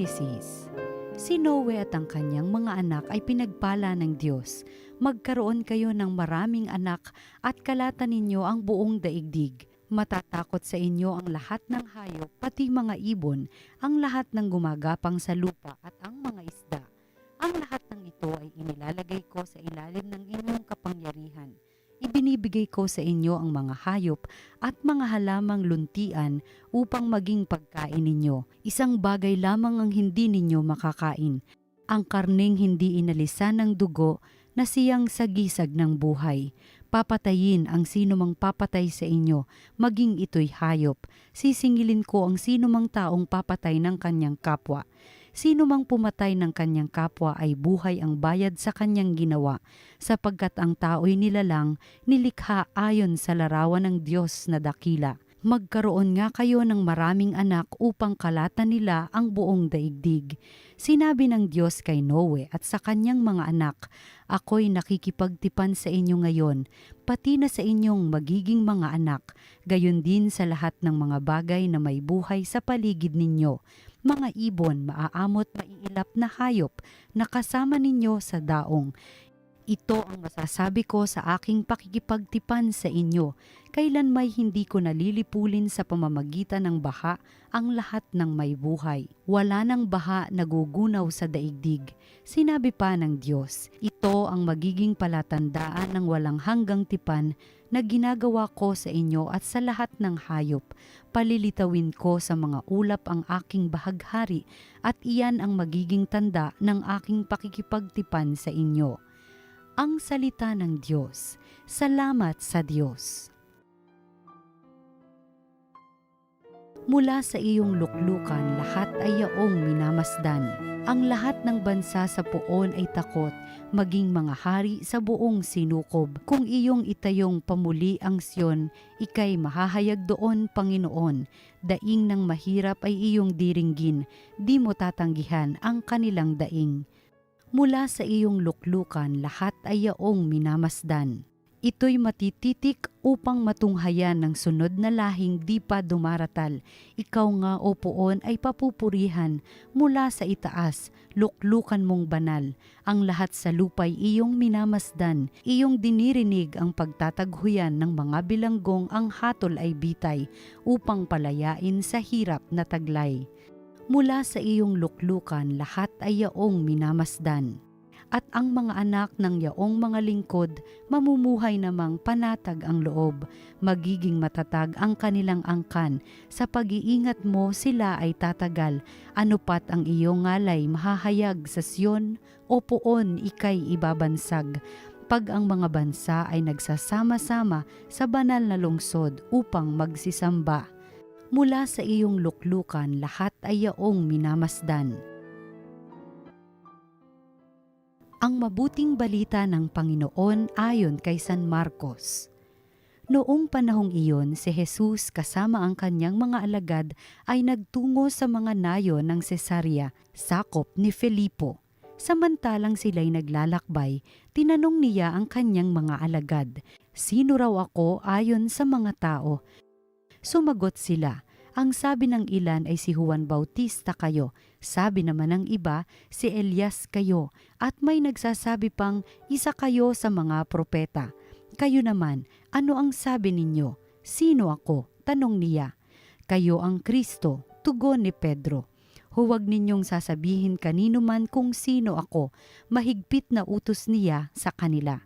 Henesis. Si Noe at ang kanyang mga anak ay pinagpala ng Diyos. Magkaroon kayo ng maraming anak at kalatan ninyo ang buong daigdig. Matatakot sa inyo ang lahat ng hayop, pati mga ibon, ang lahat ng gumagapang sa lupa at ang mga isda. Ang lahat ng ito ay inilalagay ko sa ilalim ng inyong kapangyarihan. Ibinibigay ko sa inyo ang mga hayop at mga halamang luntian upang maging pagkain ninyo. Isang bagay lamang ang hindi ninyo makakain, ang karneng hindi inalisan ng dugo na siyang sagisag ng buhay. Papatayin ang sinumang papatay sa inyo, maging ito'y hayop. Sisingilin ko ang sinumang taong papatay ng kanyang kapwa. Sino mang pumatay ng kanyang kapwa ay buhay ang bayad sa kanyang ginawa, sapagkat ang tao'y nilalang, nilikha ayon sa larawan ng Diyos na dakila. Magkaroon nga kayo ng maraming anak upang kalatan nila ang buong daigdig. Sinabi ng Diyos kay Noe at sa kanyang mga anak, ako'y nakikipagtipan sa inyo ngayon, pati na sa inyong magiging mga anak, gayon din sa lahat ng mga bagay na may buhay sa paligid ninyo. Mga ibon, maaamot, maiilap na hayop na kasama ninyo sa daong. Ito ang masasabi ko sa aking pakikipagtipan sa inyo. Kailan may hindi ko nalilipulin sa pamamagitan ng baha ang lahat ng may buhay. Wala ng baha nagugunaw sa daigdig. Sinabi pa ng Diyos, ito ang magiging palatandaan ng walang hanggang tipan na ginagawa ko sa inyo at sa lahat ng hayop. Palilitawin ko sa mga ulap ang aking bahaghari at iyan ang magiging tanda ng aking pakikipagtipan sa inyo. Ang salita ng Diyos. Salamat sa Diyos. Mula sa iyong luklukan, lahat ay yaong minamasdan. Ang lahat ng bansa sa poon ay takot, maging mga hari sa buong sinukob. Kung iyong itayong pamuli ang Sion, ikay mahahayag doon, Panginoon. Daing ng mahirap ay iyong diringgin, di mo tatanggihan ang kanilang daing. Mula sa iyong luklukan, lahat ay yaong minamasdan. Ito'y matititik upang matunghayan ng sunod na lahing di pa dumaratal. Ikaw nga, o poon, ay papupurihan mula sa itaas, luklukan mong banal. Ang lahat sa lupa'y iyong minamasdan, iyong dinirinig ang pagtataghuyan ng mga bilanggong, ang hatol ay bitay, upang palayain sa hirap na taglay. Mula sa iyong luklukan, lahat ay yaong minamasdan. At ang mga anak ng yaong mga lingkod, mamumuhay namang panatag ang loob, magiging matatag ang kanilang angkan, sa pag-iingat mo sila ay tatagal, anupat ang iyong ngalay mahahayag sa Sion, o poon ikay ibabansag. Pag ang mga bansa ay nagsasama-sama sa banal na lungsod upang magsisamba. Mula sa iyong luklukan, lahat ay yaong minamasdan. Ang mabuting balita ng Panginoon ayon kay San Marcos. Noong panahong iyon, si Jesus kasama ang kanyang mga alagad ay nagtungo sa mga nayon ng Cesarea, sakop ni Felipo. Samantalang sila'y naglalakbay, tinanong niya ang kanyang mga alagad, "Sino raw ako ayon sa mga tao?" Sumagot sila, "Ang sabi ng ilan ay si Juan Bautista kayo, sabi naman ng iba si Elias kayo, at may nagsasabi pang isa kayo sa mga propeta. Kayo naman, ano ang sabi ninyo? Sino ako?" tanong niya. "Kayo ang Kristo," tugon ni Pedro. "Huwag ninyong sasabihin kanino man kung sino ako," mahigpit na utos niya sa kanila.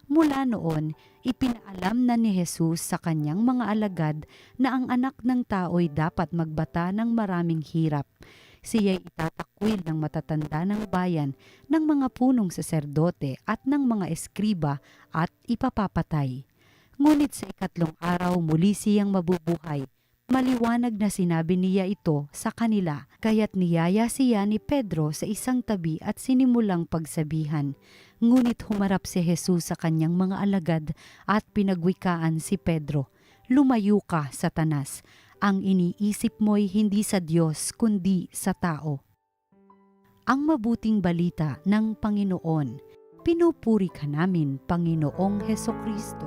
Mula noon, ipinaalam na ni Jesus sa kanyang mga alagad na ang anak ng tao'y dapat magbata ng maraming hirap. Siya'y itatakwil ng matatanda ng bayan, ng mga punong saserdote at ng mga eskriba at ipapapatay. Ngunit sa ikatlong araw muli siyang mabubuhay. Maliwanag na sinabi niya ito sa kanila, kaya't niyaya siya ni Pedro sa isang tabi at sinimulang pagsabihan. Ngunit humarap si Jesus sa kanyang mga alagad at pinagwikaan si Pedro, "Lumayo ka, Satanas! Ang iniisip mo'y hindi sa Diyos kundi sa tao." Ang mabuting balita ng Panginoon. Pinupuri ka namin, Panginoong Hesukristo.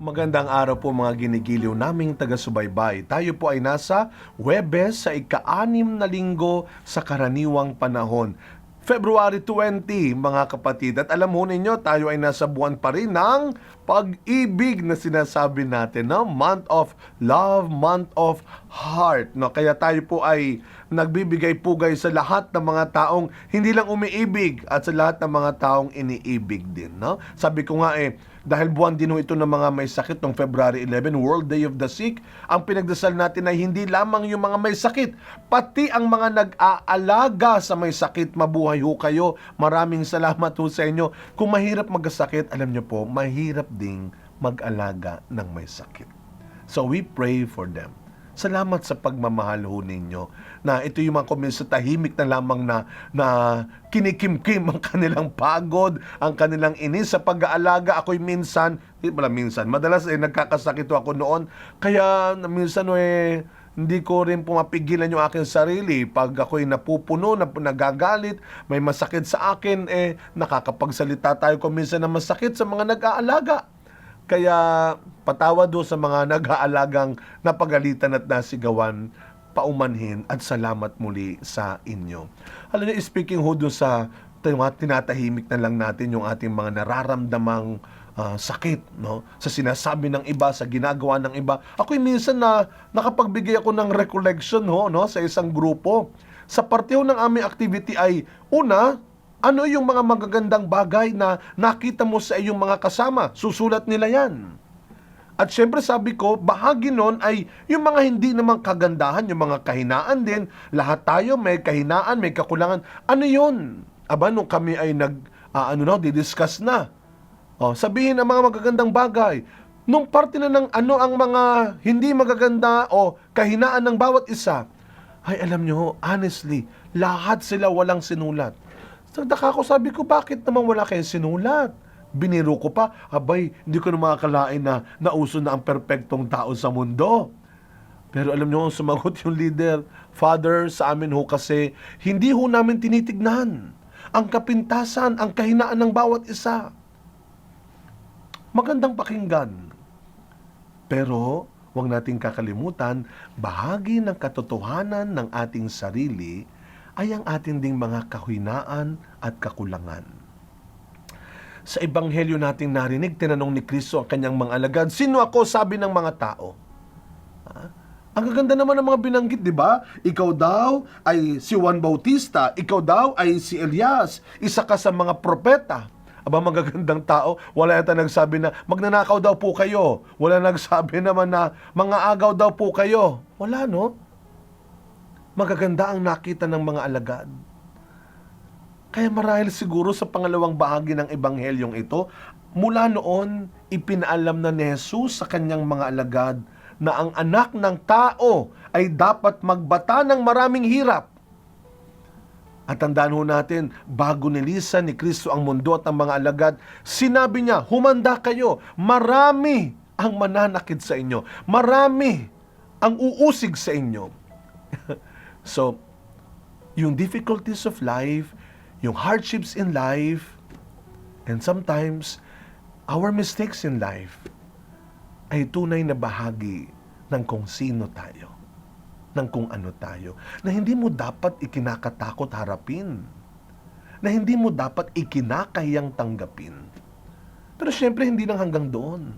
Magandang araw po mga ginigiliw naming taga-subaybay. Tayo po ay nasa Huwebes sa ika-6 na linggo sa karaniwang panahon. February 20, mga kapatid. At alam mo ninyo, tayo ay nasa buwan pa rin ng pag-ibig na sinasabi natin, no? Month of Love, Month of Heart. No? Kaya tayo po ay nagbibigay-pugay sa lahat ng mga taong hindi lang umiibig at sa lahat ng mga taong iniibig din. No? Sabi ko nga dahil buwan din ito ng mga may sakit noong February 11, World Day of the Sick, ang pinagdasal natin ay hindi lamang yung mga may sakit, pati ang mga nag-aalaga sa may sakit. Mabuhay ho kayo. Maraming salamat ho sa inyo. Kung mahirap magkasakit, alam nyo po, mahirap ding mag-alaga ng may sakit. So we pray for them. Salamat sa pagmamahal ho ninyo na ito yung mga komensyo tahimik na lamang na kinikimkim ang kanilang pagod, ang kanilang inis sa pag-aalaga. Ako'y madalas nagkakasakit ako noon. Kaya minsan hindi ko rin pumapigilan yung aking sarili. Pag ako'y napupuno, nagagalit, may masakit sa akin, nakakapagsalita tayo kung minsan na masakit sa mga nag-aalaga. Kaya patawad do sa mga nag-aalagang napagalitan at nasigawan, paumanhin at salamat muli sa inyo. Alam niyo, speaking ho doon sa tinatahimik na lang natin yung ating mga nararamdamang sakit, no? Sa sinasabi ng iba, sa ginagawa ng iba. Ako'y minsan nakapagbigay ako ng recollection no, sa isang grupo. Sa parte ho ng aming activity ay, una, ano yung mga magagandang bagay na nakita mo sa iyong mga kasama? Susulat nila yan. At syempre sabi ko, bahagi nun ay yung mga hindi naman kagandahan, yung mga kahinaan din. Lahat tayo may kahinaan, may kakulangan. Ano yun? Aba, nung kami ay didiscuss na. Sabihin ang mga magagandang bagay. Nung parte na ng ang mga hindi magaganda o kahinaan ng bawat isa, ay alam nyo, honestly, lahat sila walang sinulat. Nagtaka ko, sabi ko, bakit naman wala kayong sinulat? Biniro ko pa, abay, hindi ko na makakalain na nauso na ang perpektong tao sa mundo. Pero alam nyo, sumagot yung leader, Father, sa amin ho kasi, hindi ho namin tinitignan ang kapintasan, ang kahinaan ng bawat isa. Magandang pakinggan. Pero, huwag nating kakalimutan, bahagi ng katotohanan ng ating sarili ay ang ating ding mga kahinaan at kakulangan. Sa ebanghelyo nating narinig, tinanong ni Kristo ang kanyang mga alagad, sino ako, sabi ng mga tao? Ang gaganda naman ng mga binanggit, di ba? Ikaw daw ay si Juan Bautista, ikaw daw ay si Elias, isa ka sa mga propeta. Aba, magagandang tao, wala yata nagsabi na magnanakaw daw po kayo. Wala nagsabi naman na mga agaw daw po kayo. Wala, no? Magaganda ang nakita ng mga alagad. Kaya marahil siguro sa pangalawang bahagi ng ebanghelyong ito, mula noon, ipinaalam na ni Jesus sa kanyang mga alagad na ang anak ng tao ay dapat magbata ng maraming hirap. At tandaan ho natin, bago nilisan ni Kristo ang mundo at ang mga alagad, sinabi niya, humanda kayo, marami ang mananakit sa inyo, marami ang uusig sa inyo. So, yung difficulties of life, yung hardships in life, and sometimes, our mistakes in life, ay tunay na bahagi ng kung sino tayo, ng kung ano tayo, na hindi mo dapat ikinakatakot harapin, na hindi mo dapat ikinakahiyang tanggapin. Pero syempre, hindi lang hanggang doon.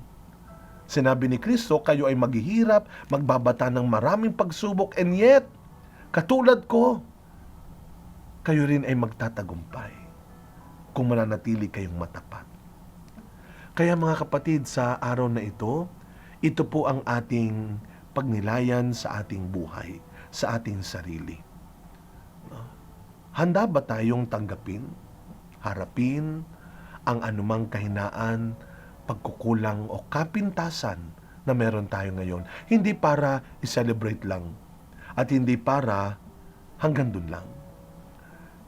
Sinabi ni Kristo, kayo ay maghihirap, magbabata ng maraming pagsubok, and yet, katulad ko, kayo rin ay magtatagumpay kung mananatili kayong matapat. Kaya mga kapatid, sa araw na ito po ang ating pagnilayan sa ating buhay, sa ating sarili. Handa ba tayong tanggapin, harapin ang anumang kahinaan, pagkukulang o kapintasan na meron tayo ngayon? Hindi para i-celebrate lang at hindi para hanggang dun lang.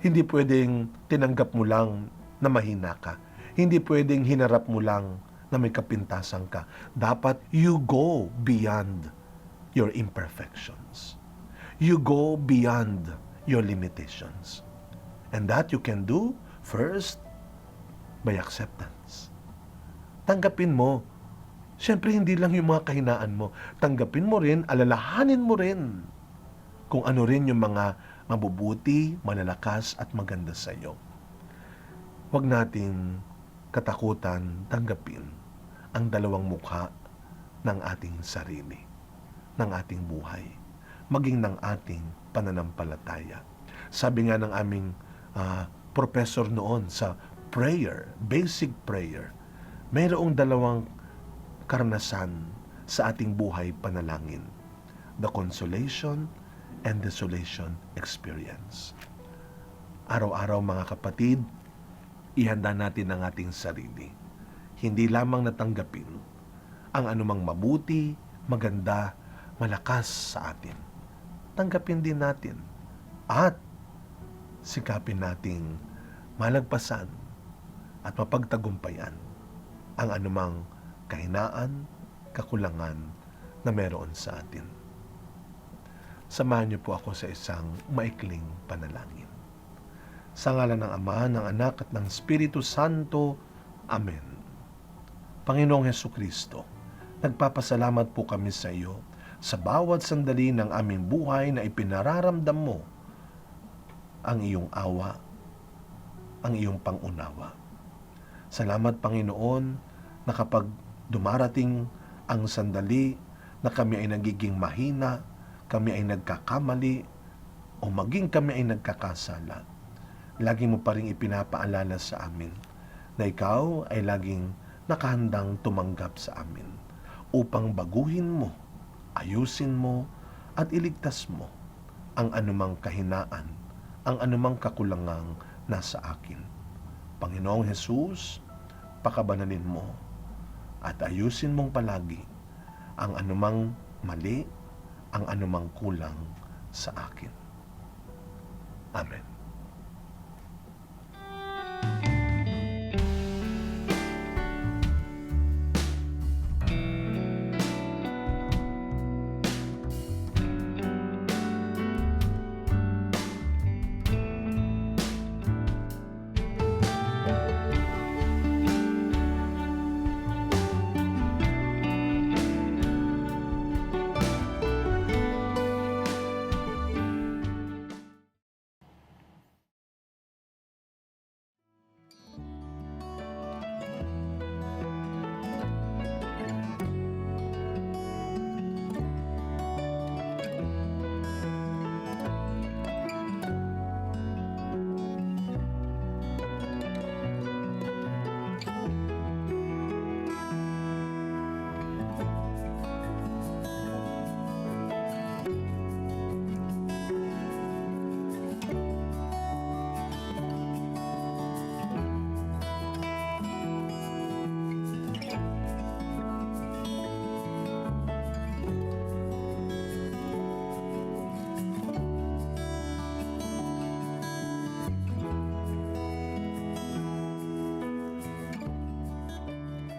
Hindi pwedeng tinanggap mo lang na mahina ka. Hindi pwedeng hinarap mo lang na may kapintasan ka. Dapat you go beyond your imperfections. You go beyond your limitations. And that you can do first by acceptance. Tanggapin mo Siyempre, hindi lang yung mga kahinaan mo. Tanggapin mo rin, alalahanin mo rin kung ano rin yung mga mabubuti, malalakas at maganda sa iyo. Huwag nating katakutan tanggapin ang dalawang mukha ng ating sarili, ng ating buhay, maging ng ating pananampalataya. Sabi nga ng aming professor noon sa prayer, basic prayer, mayroong dalawang karanasan sa ating buhay panalangin. The consolation and desolation experience. Araw-araw mga kapatid, ihanda natin ang ating sarili. Hindi lamang natanggapin ang anumang mabuti, maganda, malakas sa atin. Tanggapin din natin at sikapin nating malagpasan at mapagtagumpayan ang anumang kahinaan, kakulangan na meron sa atin. Samahan niyo po ako sa isang maikling panalangin. Sa ngalan ng Ama, ng Anak at ng Espiritu Santo. Amen. Panginoong Hesukristo, nagpapasalamat po kami sa iyo sa bawat sandali ng aming buhay na ipinararamdam mo ang iyong awa, ang iyong pangunawa. Salamat, Panginoon, na kapag dumarating ang sandali na kami ay nagiging mahina, kami ay nagkakamali, o maging kami ay nagkakasala, lagi mo pa rin ipinapaalala sa amin na ikaw ay laging nakahandang tumanggap sa amin upang baguhin mo, ayusin mo, at iligtas mo ang anumang kahinaan, ang anumang kakulangang nasa akin. Panginoong Jesus, pakabanalin mo at ayusin mong palagi ang anumang mali, ang anumang kulang sa akin. Amen.